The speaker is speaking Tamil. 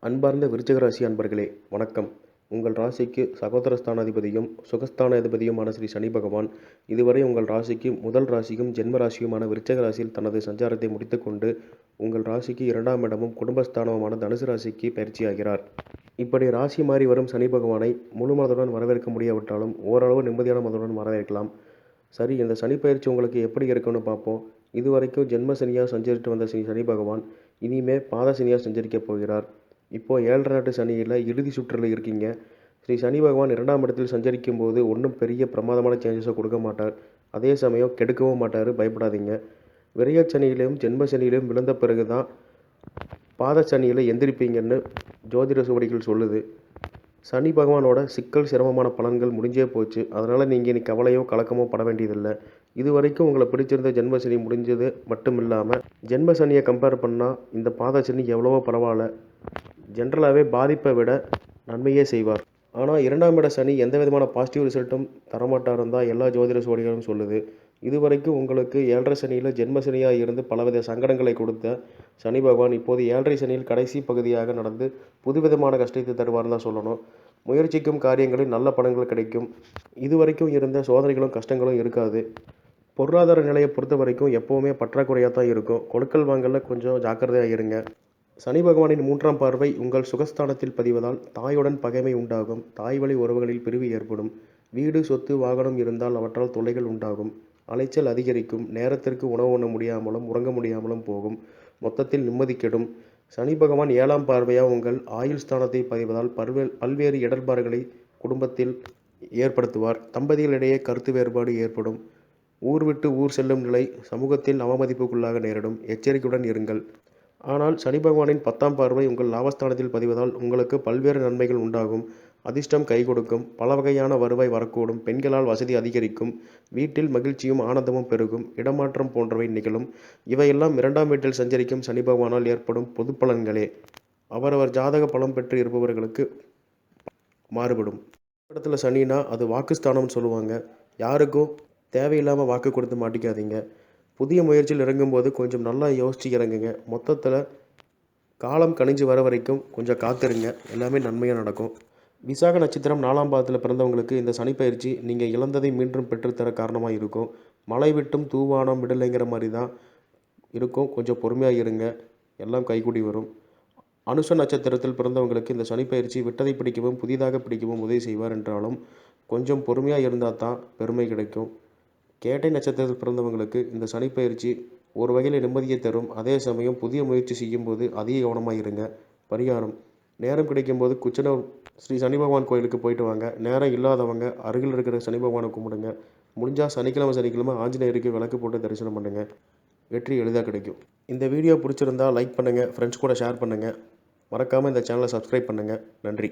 அன்பார்ந்த விருச்சிக ராசி அன்பர்களே வணக்கம். உங்கள் ராசிக்கு சகோதரஸ்தானாதிபதியும் சுகஸ்தானாதிபதியுமான ஸ்ரீ சனி பகவான் இதுவரை உங்கள் ராசிக்கு முதல் ராசியும் ஜென்ம ராசியுமான விருச்சிக ராசியில் தனது சஞ்சாரத்தை முடித்துக்கொண்டு உங்கள் ராசிக்கு 2ஆம் இடமும் குடும்பஸ்தானமுமான தனுசு ராசிக்கு பயிற்சியாகிறார். இப்படி ராசி மாறி வரும் சனி பகவானை முழு மனதுடன் வரவேற்க முடியாவிட்டாலும் ஓரளவு நிம்மதியான மனதுடன் வரவேற்கலாம். சரி, இந்த சனி பயிற்சி உங்களுக்கு எப்படி இருக்குன்னு பார்ப்போம். இதுவரைக்கும் ஜென்ம சனியாக சஞ்சரித்து வந்த சனி பகவான் இனிமே பாத சனியாக சஞ்சரிக்கப் போகிறார். இப்போது 7.5 நாட்டு சனியில் இறுதி சுற்றில் இருக்கீங்க. ஸ்ரீ சனி பகவான் 2ஆம் இடத்தில் சஞ்சரிக்கும் போது ஒன்றும் பெரிய பிரமாதமான சேஞ்சஸை கொடுக்க மாட்டார். அதே சமயம் கெடுக்கவும் மாட்டார். பயப்படாதீங்க. விரைய சனியிலும் ஜென்ம சனியிலும் விழுந்த பிறகு தான் பாத சனியில் எந்திரிப்பீங்கன்னு ஜோதிட சுவடிகள் சொல்லுது. சனி பகவானோட சிக்கல் சிரமமான பலன்கள் முடிஞ்சே போச்சு. அதனால் நீங்கள் இனி கவலையோ கலக்கமோ பட வேண்டியதில்லை. இது வரைக்கும் உங்களை பிடிச்சிருந்த ஜென்ம சனி முடிஞ்சது மட்டும் இல்லாமல் ஜென்ம சனியை கம்பேர் பண்ணால் இந்த பாத சனி எவ்வளவோ பரவாயில்ல. ஜென்ரலாகவே பாதிப்பை விட நன்மையே செய்வார். ஆனால் 2ஆம் இட சனி எந்த விதமான பாசிட்டிவ் ரிசல்ட்டும் தரமாட்டாருன்னு தான் எல்லா ஜோதிட சோடிகளும் சொல்லுது. இதுவரைக்கும் உங்களுக்கு 7.5 சனியில் ஜென்ம சனியாக இருந்து பலவித சங்கடங்களை கொடுத்த சனி பகவான் இப்போது 7.5 சனியில் கடைசி பகுதியாக நடந்து புதுவிதமான கஷ்டத்தை தருவார்னு தான் சொல்லணும். முயற்சிக்கும் காரியங்களில் நல்ல பலன்கள் கிடைக்கும். இதுவரைக்கும் இருந்த சோதனைகளும் கஷ்டங்களும் இருக்காது. பொருளாதார நிலையை பொறுத்த வரைக்கும் எப்போவுமே பற்றாக்குறையாக தான் இருக்கும். கொடுக்கல் வாங்கலில் கொஞ்சம் ஜாக்கிரதையாக இருங்க. சனி பகவானின் 3ஆம் பார்வை உங்கள் சுகஸ்தானத்தில் பதிவதால் தாயுடன் பகைமை உண்டாகும். தாய் வழி உறவுகளில் பிரிவு ஏற்படும். வீடு, சொத்து, வாகனம் இருந்தால் அவற்றால் தொல்லைகள் உண்டாகும். அலைச்சல் அதிகரிக்கும். நேரத்திற்கு உணவு உண்ண முடியாமலும் உறங்க முடியாமலும் போகும். மொத்தத்தில் நிம்மதி கெடும். சனி பகவான் 7ஆம் பார்வையாக உங்கள் ஆயுள் ஸ்தானத்தை பதிவதால் பல்வேறு இடர்பாடுகளை குடும்பத்தில் ஏற்படுத்துவார். தம்பதிகளிடையே கருத்து வேறுபாடு ஏற்படும். ஊர் விட்டு ஊர் செல்லும் நிலை, சமூகத்தில் அவமதிப்புக்குள்ளாக நேரிடும். எச்சரிக்கையுடன் இருங்கள். ஆனால் சனி பகவானின் 10ஆம் பார்வை உங்கள் லாபஸ்தானத்தில் பதிவதால் உங்களுக்கு பல்வேறு நன்மைகள் உண்டாகும். அதிர்ஷ்டம் கை கொடுக்கும். பல வகையான வருவாய் வரக்கூடும். பெண்களால் வசதி அதிகரிக்கும். வீட்டில் மகிழ்ச்சியும் ஆனந்தமும் பெருகும். இடமாற்றம் போன்றவை நிகழும். இவையெல்லாம் 2ஆம் வீட்டில் சஞ்சரிக்கும் சனி பகவானால் ஏற்படும் பொது பலன்களே. அவரவர் ஜாதக பலம் பெற்று இருப்பவர்களுக்கு மாறுபடும். இடத்துல சனினா அது வாக்குஸ்தானம்னு சொல்லுவாங்க. யாருக்கும் தேவையில்லாமல் வாக்கு கொடுத்து மாட்டிக்காதீங்க. புதிய முயற்சியில் இறங்கும்போது கொஞ்சம் நல்லா யோசிச்சு இறங்குங்க. மொத்தத்தில் காலம் கணிஞ்சு வர வரைக்கும் கொஞ்சம் காத்திருங்க. எல்லாமே நன்மையாக நடக்கும். விசாக நட்சத்திரம் 4ஆம் பாதத்தில் பிறந்தவங்களுக்கு இந்த சனிப்பயிற்சி நீங்கள் இழந்ததை மீண்டும் பெற்றுத்தர காரணமாக இருக்கும். மழை விட்டும் தூவானம் விடலைங்கிற மாதிரி தான் இருக்கும். கொஞ்சம் பொறுமையாக இருங்க. எல்லாம் கைகூடி வரும். அனுஷ நட்சத்திரத்தில் பிறந்தவங்களுக்கு இந்த சனிப்பயிற்சி விட்டதை பிடிக்கவும் புதிதாக பிடிக்கவும் உதவி செய்வார் என்றாலும் கொஞ்சம் பொறுமையாக இருந்தால் தான் பெருமை கிடைக்கும். கேட்டை நட்சத்திரத்தில் பிறந்தவங்களுக்கு இந்த சனிப்பயிற்சி ஒரு வகையில் நிம்மதியை தரும். அதே சமயம் புதிய முயற்சி செய்யும்போது அதிக கவனமாக இருங்க. பரிகாரம்: நேரம் கிடைக்கும்போது குச்சனூர் ஸ்ரீ சனி பகவான் கோயிலுக்கு போயிட்டு வாங்க. நேரம் இல்லாதவங்க அருகில் இருக்கிற சனி பகவானை கும்பிடுங்க. முடிஞ்சால் சனிக்கிழமை ஆஞ்சநேயருக்கு விளக்கு போட்டு தரிசனம் பண்ணுங்கள். வெற்றி எளிதாக கிடைக்கும். இந்த வீடியோ பிடிச்சிருந்தால் லைக் பண்ணுங்கள். ஃப்ரெண்ட்ஸ் கூட ஷேர் பண்ணுங்கள். மறக்காமல் இந்த சேனலை சப்ஸ்கிரைப் பண்ணுங்கள். நன்றி.